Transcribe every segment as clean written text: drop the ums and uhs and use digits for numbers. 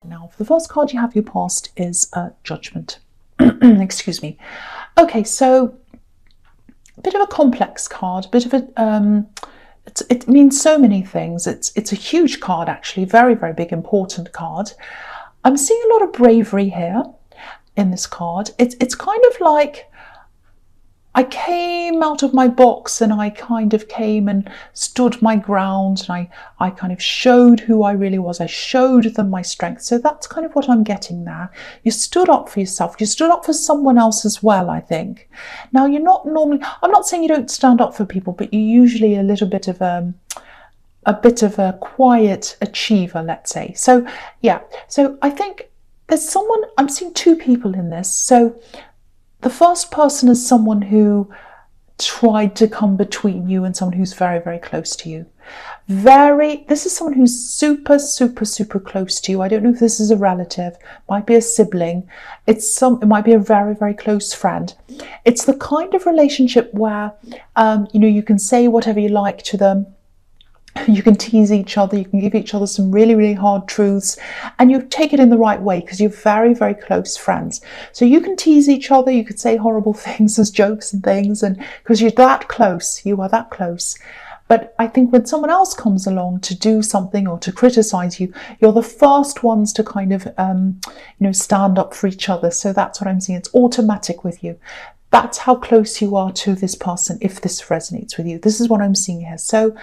Now, for the first card you have your past is Judgment. Excuse me. Okay, so a bit of a complex card, a bit of a it means so many things. It's a huge card, actually, very, very big, important card. I'm seeing a lot of bravery here in this card. It's kind of like I came out of my box and I kind of came and stood my ground, and I kind of showed who I really was. I showed them my strength. So that's kind of what I'm getting there. You stood up for yourself. You stood up for someone else as well, I think. Now, you're not normally, I'm not saying you don't stand up for people, but you're usually a little bit of a quiet achiever, let's say. So yeah, so I think there's someone, I'm seeing two people in this. So the first person is someone who tried to come between you and someone who's very, very close to you. This is someone who's super, super, super close to you. I don't know if this is a relative, might be a sibling. It might be a very, very close friend. It's the kind of relationship where, you can say whatever you like to them. You can tease each other, you can give each other some really, really hard truths, and you take it in the right way because you're very, very close friends. So you can tease each other, you could say horrible things as jokes and things, and because you're that close, you are that close. But I think when someone else comes along to do something or to criticize you, you're the first ones to kind of, stand up for each other. So that's what I'm seeing. It's automatic with you. That's how close you are to this person, if this resonates with you. This is what I'm seeing here. So,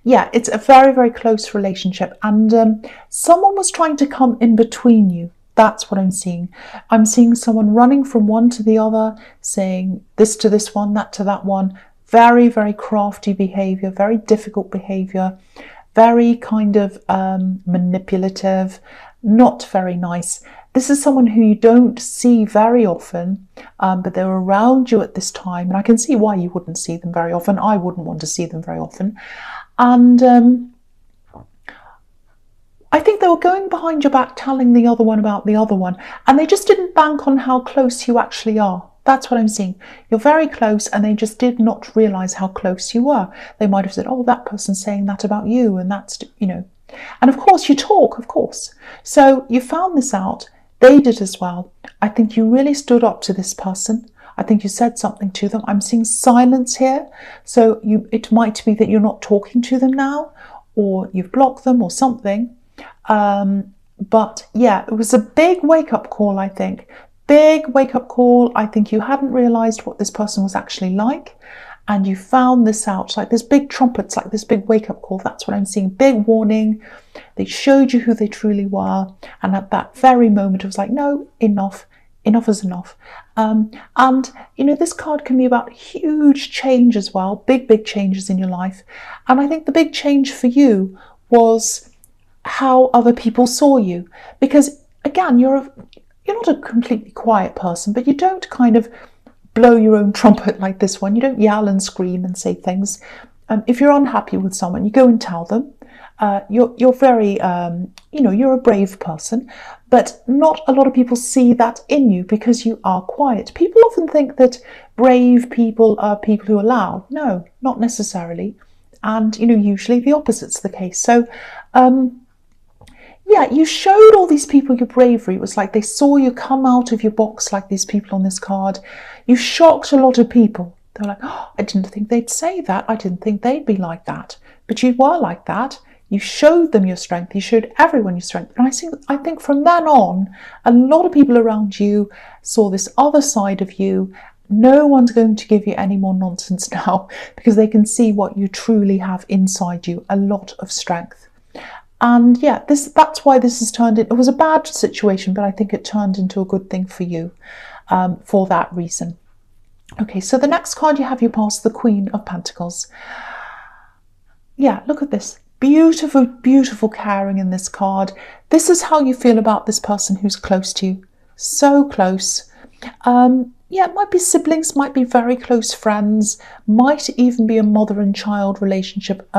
yeah, it's a very, very close relationship. And someone was trying to come in between you. That's what I'm seeing. I'm seeing someone running from one to the other, saying this to this one, that to that one. Very, very crafty behavior, very difficult behavior, very kind of manipulative, not very nice. This is someone who you don't see very often, but they're around you at this time. And I can see why you wouldn't see them very often. I wouldn't want to see them very often. And I think they were going behind your back, telling the other one about the other one. And they just didn't bank on how close you actually are. That's what I'm seeing. You're very close, and they just did not realise how close you were. They might have said, oh, that person's saying that about you. And that's, And of course, you talk, of course. So you found this out. They did as well. I think you really stood up to this person. I think you said something to them. I'm seeing silence here. So it might be that you're not talking to them now, or you've blocked them or something. But yeah, it was a big wake-up call, I think. Big wake-up call. I think you hadn't realised what this person was actually like. And you found this out, like this big trumpets, like this big wake-up call. That's what I'm seeing. Big warning. They showed you who they truly were. And at that very moment, it was like, no, enough. Enough is enough. And, this card can be about huge change as well. Big, big changes in your life. And I think the big change for you was how other people saw you. Because, again, you're not a completely quiet person, but you don't kind of blow your own trumpet like this one. You don't yell and scream and say things. If you're unhappy with someone, you go and tell them. You're very, you're a brave person, but not a lot of people see that in you because you are quiet. People often think that brave people are people who are loud. No, not necessarily. And, usually the opposite's the case. So, yeah, you showed all these people your bravery. It was like they saw you come out of your box, like these people on this card. You shocked a lot of people. They were like, oh, I didn't think they'd say that. I didn't think they'd be like that. But you were like that. You showed them your strength. You showed everyone your strength. And I think from then on, a lot of people around you saw this other side of you. No one's going to give you any more nonsense now because they can see what you truly have inside you, a lot of strength. And yeah, that's why this has turned it was a bad situation, but I think it turned into a good thing for you for that reason. Okay, so the next card you have your past, the Queen of Pentacles. Yeah, look at this. Beautiful, beautiful caring in this card. This is how you feel about this person who's close to you. So close. Yeah, it might be siblings, might be very close friends, might even be a mother and child relationship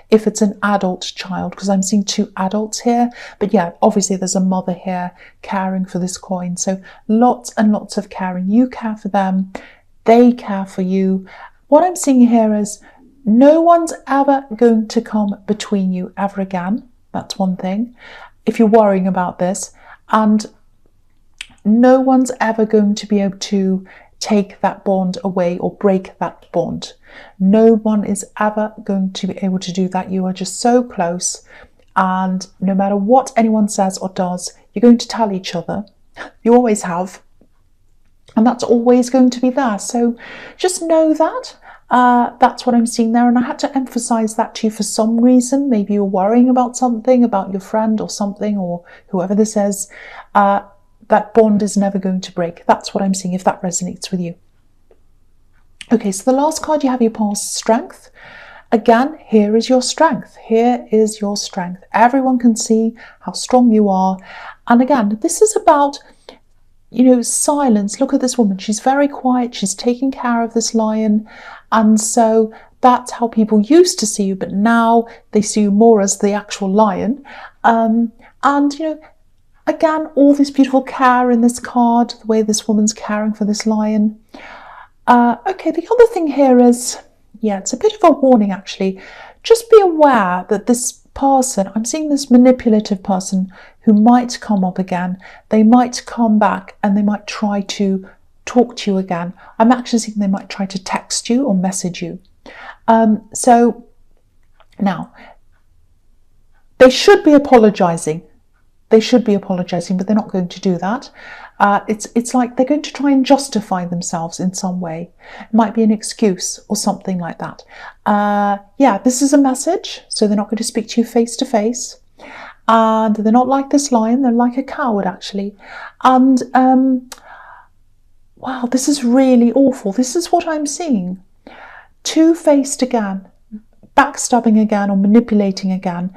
if it's an adult child, because I'm seeing two adults here. But yeah, obviously there's a mother here caring for this coin. So lots and lots of caring. You care for them, they care for you. What I'm seeing here is no one's ever going to come between you ever again. That's one thing. if you're worrying about this, and no one's ever going to be able to take that bond away or break that bond. No one is ever going to be able to do that. You are just so close, and no matter what anyone says or does, you're going to tell each other. You always have, and that's always going to be there. So just know that. That's what I'm seeing there, and I had to emphasize that to you for some reason. Maybe you're worrying about something, about your friend or something, or whoever this is. That bond is never going to break. That's what I'm seeing, if that resonates with you. Okay, so the last card you have, your past strength. Again, here is your strength. Here is your strength. Everyone can see how strong you are. And again, this is about, silence. Look at this woman. She's very quiet. She's taking care of this lion. And so that's how people used to see you, but now they see you more as the actual lion. Again, all this beautiful care in this card, the way this woman's caring for this lion. Okay, the other thing here is, it's a bit of a warning actually. Just be aware that this person, I'm seeing this manipulative person who might come up again. They might come back and they might try to talk to you again. I'm actually seeing they might try to text you or message you. So now, they should be apologizing. They should be apologizing, but they're not going to do that. It's like they're going to try and justify themselves in some way. It might be an excuse or something like that. This is a message, so they're not going to speak to you face to face. And they're not like this lion, they're like a coward actually. And wow, this is really awful. This is what I'm seeing. Two-faced again, backstabbing again, or manipulating again.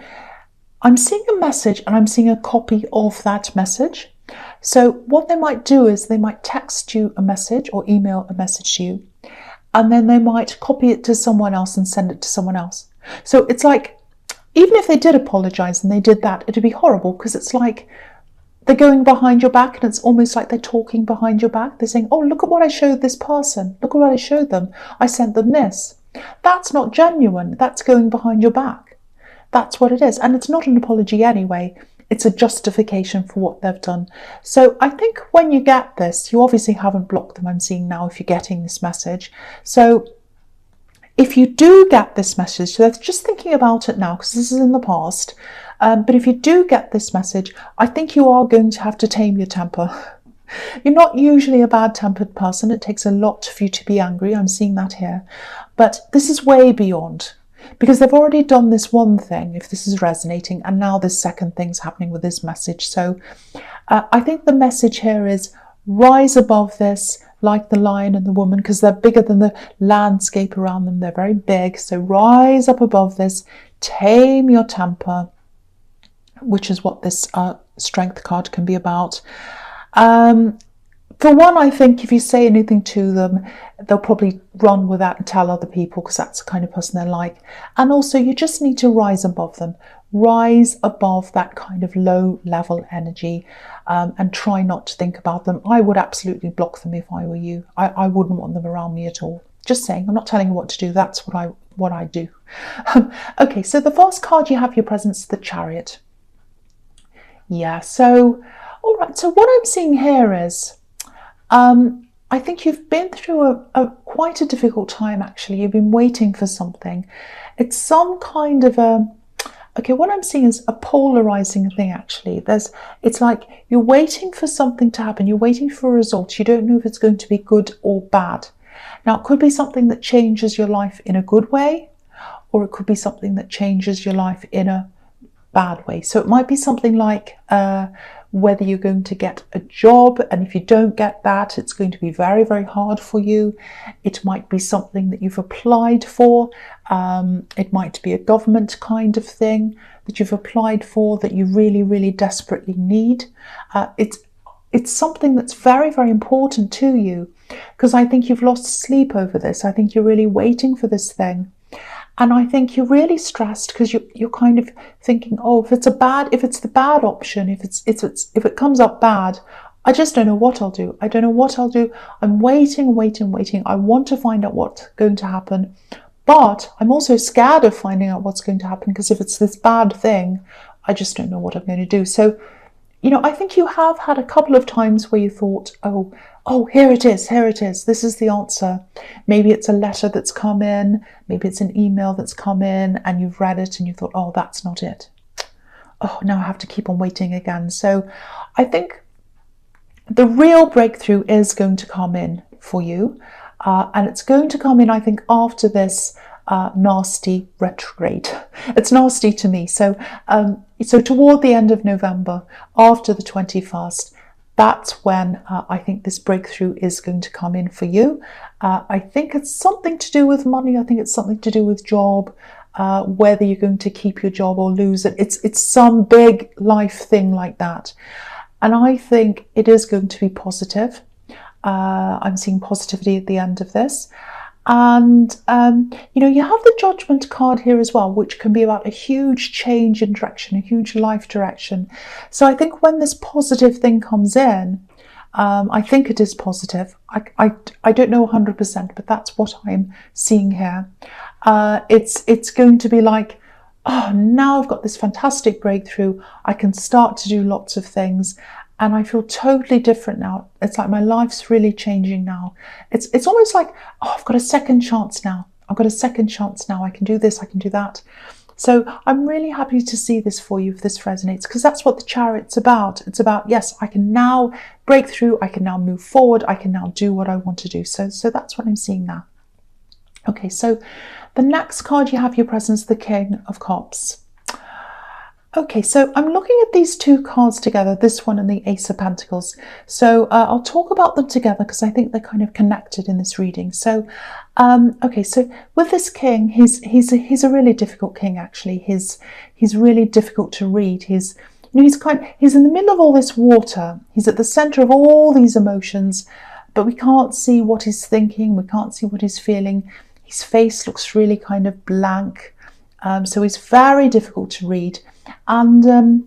I'm seeing a message and I'm seeing a copy of that message. So what they might do is they might text you a message or email a message to you, and then they might copy it to someone else and send it to someone else. So it's like, even if they did apologize and they did that, it'd be horrible, because it's like they're going behind your back, and it's almost like they're talking behind your back. They're saying, oh, look at what I showed this person. Look at what I showed them. I sent them this. That's not genuine. That's going behind your back. That's what it is. And it's not an apology anyway. It's a justification for what they've done. So I think when you get this, you obviously haven't blocked them, I'm seeing now, if you're getting this message. So if you do get this message, so just thinking about it now, because this is in the past, but if you do get this message, I think you are going to have to tame your temper. You're not usually a bad-tempered person. It takes a lot for you to be angry. I'm seeing that here. But this is way beyond, because they've already done this one thing, if this is resonating, and now this second thing's happening with this message. So I think the message here is rise above this, like the lion and the woman, because they're bigger than the landscape around them. They're very big. So rise up above this, tame your temper, which is what this strength card can be about. For one, I think if you say anything to them, they'll probably run with that and tell other people, because that's the kind of person they're like. And also, you just need to rise above them. Rise above that kind of low level energy, and try not to think about them. I would absolutely block them if I were you. I wouldn't want them around me at all. Just saying, I'm not telling you what to do. That's what I do. Okay, so the first card you have your presence, the Chariot. Yeah, so, all right, so what I'm seeing here is, I think you've been through quite a difficult time, actually. You've been waiting for something. It's some kind of okay, what I'm seeing is a polarizing thing, actually. It's like you're waiting for something to happen. You're waiting for a result. You don't know if it's going to be good or bad. Now, it could be something that changes your life in a good way, or it could be something that changes your life in a bad way. So it might be something like whether you're going to get a job, and if you don't get that, it's going to be very, very hard for you. It might be something that you've applied for. It might be a government kind of thing that you've applied for that you really, really desperately need. It's something that's very, very important to you, because I think you've lost sleep over this. I think you're really waiting for this thing. And I think you're really stressed because you're kind of thinking, oh, if it's the bad option, if it comes up bad, I just don't know what I'll do. I don't know what I'll do. I'm waiting. I want to find out what's going to happen, but I'm also scared of finding out what's going to happen, because if it's this bad thing, I just don't know what I'm going to do. So, you know, I think you have had a couple of times where you thought, oh, here it is, this is the answer. Maybe it's a letter that's come in, maybe it's an email that's come in and you've read it and you thought, oh, that's not it. Oh, now I have to keep on waiting again. So I think the real breakthrough is going to come in for you. And it's going to come in, I think, after this nasty retrograde. It's nasty to me. So toward the end of November, after the 21st, that's when I think this breakthrough is going to come in for you. I think it's something to do with money. I think it's something to do with job, whether you're going to keep your job or lose it. It's some big life thing like that. And I think it is going to be positive. I'm seeing positivity at the end of this. And, you know, you have the Judgment card here as well, which can be about a huge change in direction, a huge life direction. So I think when this positive thing comes in, I think it is positive. I don't know 100%, but that's what I'm seeing here. It's going to be like, oh, now I've got this fantastic breakthrough. I can start to do lots of things. And I feel totally different now. It's like my life's really changing now. It's almost like, oh, I've got a second chance now. I've got a second chance now. I can do this, I can do that. So I'm really happy to see this for you if this resonates, because that's what the Chariot's about. It's about, yes, I can now break through. I can now move forward. I can now do what I want to do. So that's what I'm seeing now. Okay, so the next card you have your presence, the King of Cups. Okay, so I'm looking at these two cards together, this one and the Ace of Pentacles. So I'll talk about them together because I think they're kind of connected in this reading. So, okay, so with this king, he's a really difficult king actually. He's really difficult to read. He's in the middle of all this water. He's at the center of all these emotions, but we can't see what he's thinking. We can't see what he's feeling. His face looks really kind of blank. So he's very difficult to read. And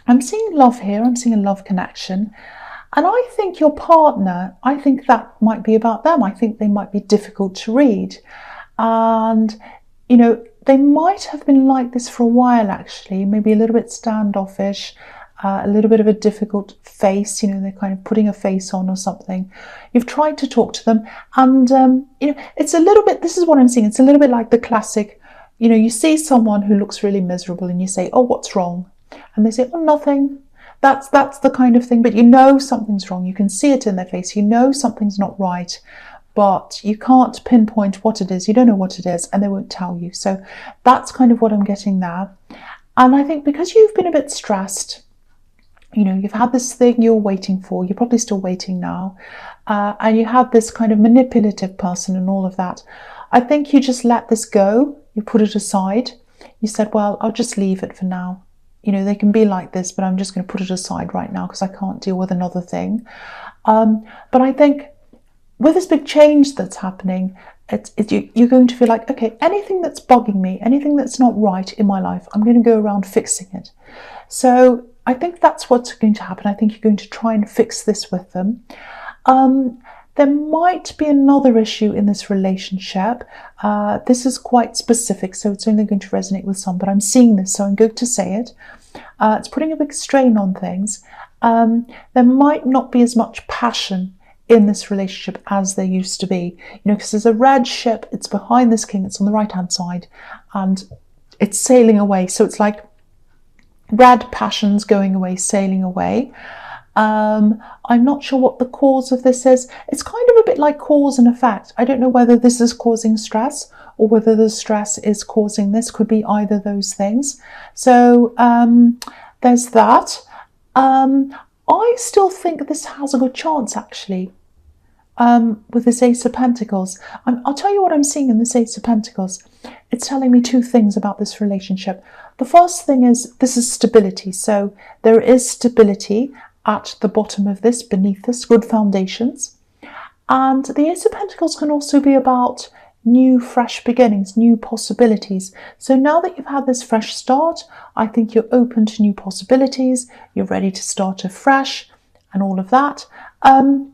I'm seeing love here. I'm seeing a love connection. And I think your partner, I think that might be about them. I think they might be difficult to read. And, you know, they might have been like this for a while, actually, maybe a little bit standoffish, a little bit of a difficult face. You know, they're kind of putting a face on or something. You've tried to talk to them. And, you know, it's a little bit, this is what I'm seeing. It's a little bit like the classic, you know, you see someone who looks really miserable and you say, oh, what's wrong? And they say, oh, nothing. That's the kind of thing. But you know something's wrong. You can see it in their face. You know something's not right, but you can't pinpoint what it is. You don't know what it is and they won't tell you. So that's kind of what I'm getting there. And I think because you've been a bit stressed, you know, you've had this thing you're waiting for. You're probably still waiting now. And you have this kind of manipulative person and all of that. I think you just let this go. You put it aside. You said, well, I'll just leave it for now. You know, they can be like this, but I'm just going to put it aside right now because I can't deal with another thing. But I think with this big change that's happening, you're going to feel like, okay, anything that's bugging me, anything that's not right in my life, I'm going to go around fixing it. So I think that's what's going to happen. I think you're going to try and fix this with them. There might be another issue in this relationship. This is quite specific, so it's only going to resonate with some, but I'm seeing this, so I'm going to say it. It's putting a big strain on things. There might not be as much passion in this relationship as there used to be. You know, because there's a red ship, it's behind this king, it's on the right-hand side, and it's sailing away. So it's like red passions going away, sailing away. I'm not sure what the cause of this is. It's kind of a bit like cause and effect. I don't know whether this is causing stress or whether the stress is causing this. Could be either those things. So there's that. I still think this has a good chance, actually, with this Ace of Pentacles. I'll tell you what I'm seeing in this Ace of Pentacles. It's telling me two things about this relationship. The first thing is this is stability. So there is stability at the bottom of this, beneath this, good foundations. And the Ace of Pentacles can also be about new, fresh beginnings, new possibilities. So now that you've had this fresh start, I think you're open to new possibilities. You're ready to start afresh and all of that. And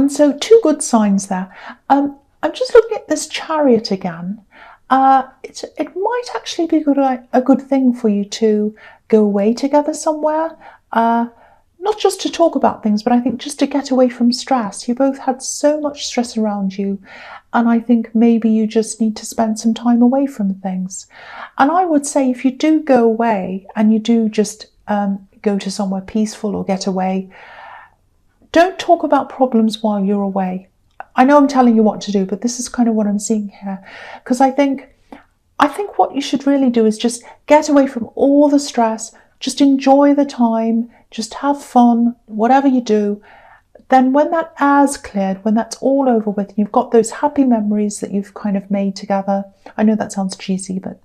so two good signs there. I'm just looking at this Chariot again. it might actually be a good thing for you to go away together somewhere. Not just to talk about things, but I think just to get away from stress. You both had so much stress around you, and I think maybe you just need to spend some time away from things. And I would say if you do go away and you do just go to somewhere peaceful or get away, don't talk about problems while you're away. I know I'm telling you what to do, but this is kind of what I'm seeing here. Because I think what you should really do is just get away from all the stress, just enjoy the time, just have fun, whatever you do. Then when that air's cleared, when that's all over with, you've got those happy memories that you've kind of made together. I know that sounds cheesy, but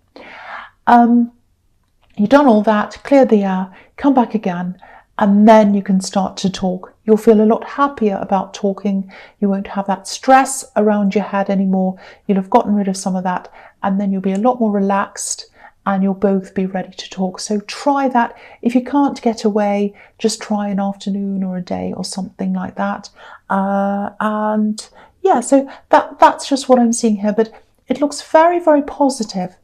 you've done all that, cleared the air, come back again, and then you can start to talk. You'll feel a lot happier about talking. You won't have that stress around your head anymore. You'll have gotten rid of some of that, and then you'll be a lot more relaxed and you'll both be ready to talk. So try that. If you can't get away, just try an afternoon or a day or something like that. And yeah, so that's just what I'm seeing here. But it looks very, very positive.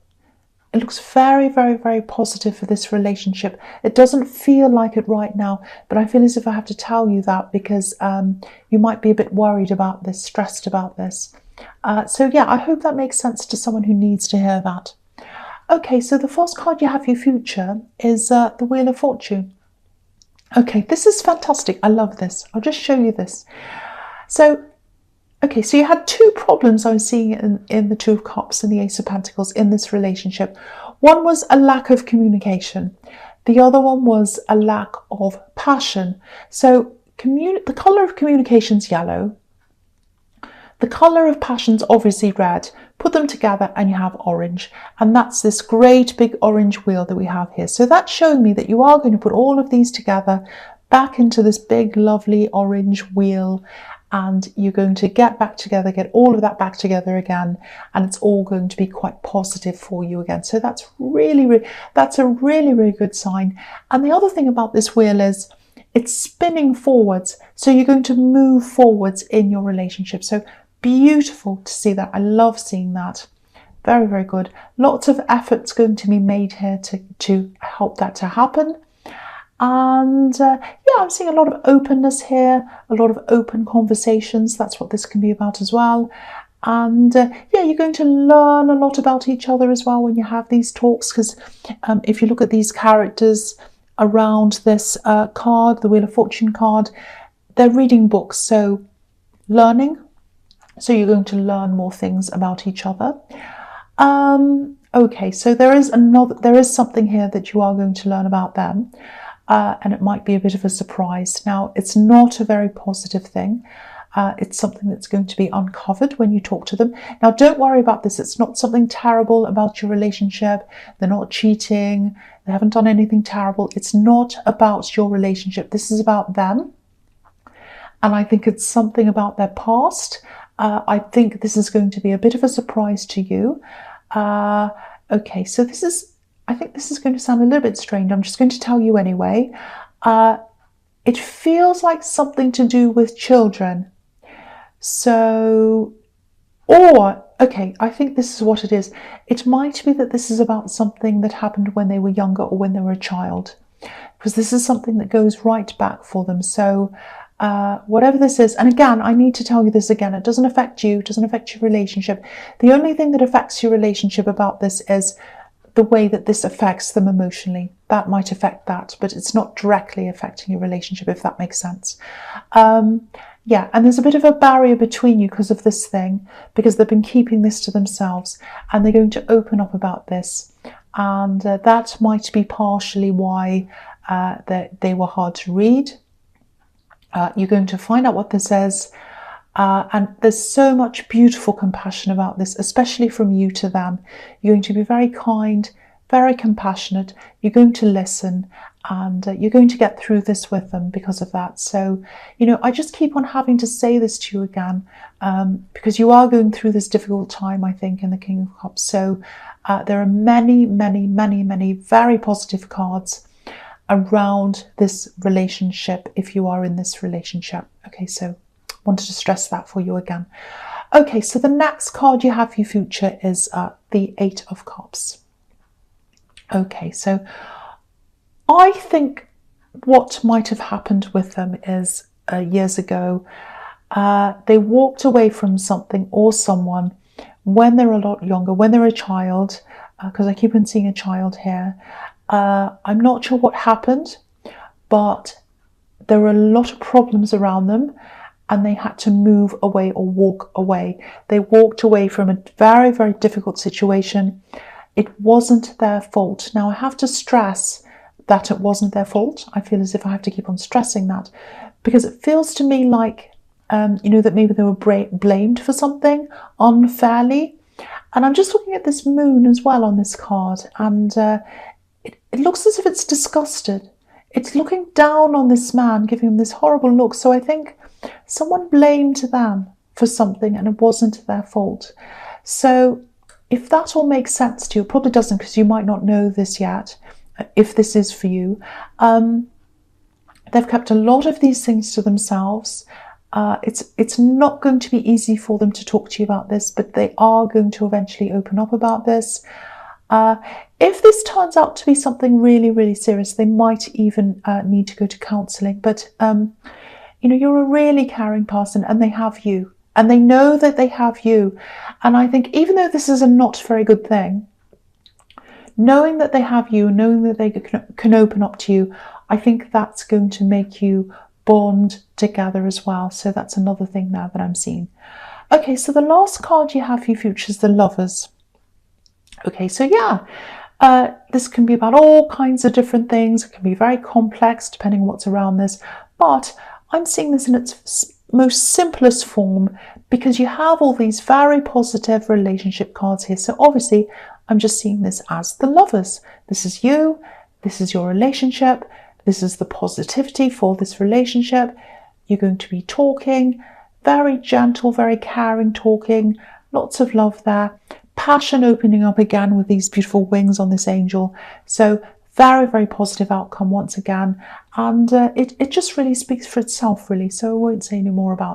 It looks very, very, very positive for this relationship. It doesn't feel like it right now, but I feel as if I have to tell you that because you might be a bit worried about this, stressed about this. So yeah, I hope that makes sense to someone who needs to hear that. Okay, so the first card you have for your future is the Wheel of Fortune. Okay, this is fantastic. I love this. I'll just show you this. So, okay, so you had two problems I was seeing in the Two of Cups and the Ace of Pentacles in this relationship. One was a lack of communication. The other one was a lack of passion. So the colour of communication is yellow. The colour of passion's obviously red. Put them together and you have orange. And that's this great big orange wheel that we have here. So that's showing me that you are going to put all of these together back into this big, lovely orange wheel. And you're going to get back together, get all of that back together again. And it's all going to be quite positive for you again. So that's that's a really, really good sign. And the other thing about this wheel is it's spinning forwards. So you're going to move forwards in your relationship. So beautiful to see that. I love seeing that. Very, very good. Lots of effort's going to be made here to help that to happen. And yeah, I'm seeing a lot of openness here, a lot of open conversations. That's what this can be about as well. And yeah, you're going to learn a lot about each other as well when you have these talks, because if you look at these characters around this card, the Wheel of Fortune card, they're reading books, so learning. So you're going to learn more things about each other. Okay, so there is something here that you are going to learn about them. And it might be a bit of a surprise. Now, it's not a very positive thing. It's something that's going to be uncovered when you talk to them. Now, don't worry about this. It's not something terrible about your relationship. They're not cheating. They haven't done anything terrible. It's not about your relationship. This is about them. And I think it's something about their past. I think this is going to be a bit of a surprise to you. Okay, so I think this is going to sound a little bit strange. I'm just going to tell you anyway. It feels like something to do with children. So, okay, I think this is what it is. It might be that this is about something that happened when they were younger or when they were a child, because this is something that goes right back for them. So whatever this is, and again, I need to tell you this again, it doesn't affect you, it doesn't affect your relationship. The only thing that affects your relationship about this is the way that this affects them emotionally. That might affect that, but it's not directly affecting your relationship, if that makes sense. Yeah, and there's a bit of a barrier between you because of this thing, because they've been keeping this to themselves, and they're going to open up about this. And that might be partially why they were hard to read. You're going to find out what this is. And there's so much beautiful compassion about this, especially from you to them. You're going to be very kind, very compassionate. You're going to listen, and you're going to get through this with them because of that. So, you know, I just keep on having to say this to you again, because you are going through this difficult time, I think, in the King of Cups. So there are many, many, many, many very positive cards around this relationship if you are in this relationship. Okay, so wanted to stress that for you again. Okay, so the next card you have for your future is the Eight of Cups. Okay, so I think what might have happened with them is years ago, they walked away from something or someone when they're a lot younger, when they're a child, because I keep on seeing a child here. I'm not sure what happened, but there were a lot of problems around them and they had to move away or walk away. They walked away from a very, very difficult situation. It wasn't their fault. Now, I have to stress that it wasn't their fault. I feel as if I have to keep on stressing that because it feels to me like, that maybe they were blamed for something unfairly. And I'm just looking at this moon as well on this card, and it looks as if it's disgusted. It's looking down on this man, giving him this horrible look. So I think someone blamed them for something and it wasn't their fault. So if that all makes sense to you, it probably doesn't because you might not know this yet, if this is for you. They've kept a lot of these things to themselves. It's not going to be easy for them to talk to you about this, but they are going to eventually open up about this. If this turns out to be something really, really serious, they might even need to go to counselling. But, you're a really caring person and they have you. And they know that they have you. And I think even though this is a not very good thing, knowing that they have you, knowing that they can open up to you, I think that's going to make you bond together as well. So that's another thing now that I'm seeing. Okay, so the last card you have for your future is the Lovers. Okay, so this can be about all kinds of different things. It can be very complex depending on what's around this. But I'm seeing this in its most simplest form because you have all these very positive relationship cards here. So obviously, I'm just seeing this as the Lovers. This is you. This is your relationship. This is the positivity for this relationship. You're going to be talking, very gentle, very caring talking, lots of love there. Passion opening up again with these beautiful wings on this angel. So very, very positive outcome once again. And it just really speaks for itself, really. So I won't say any more about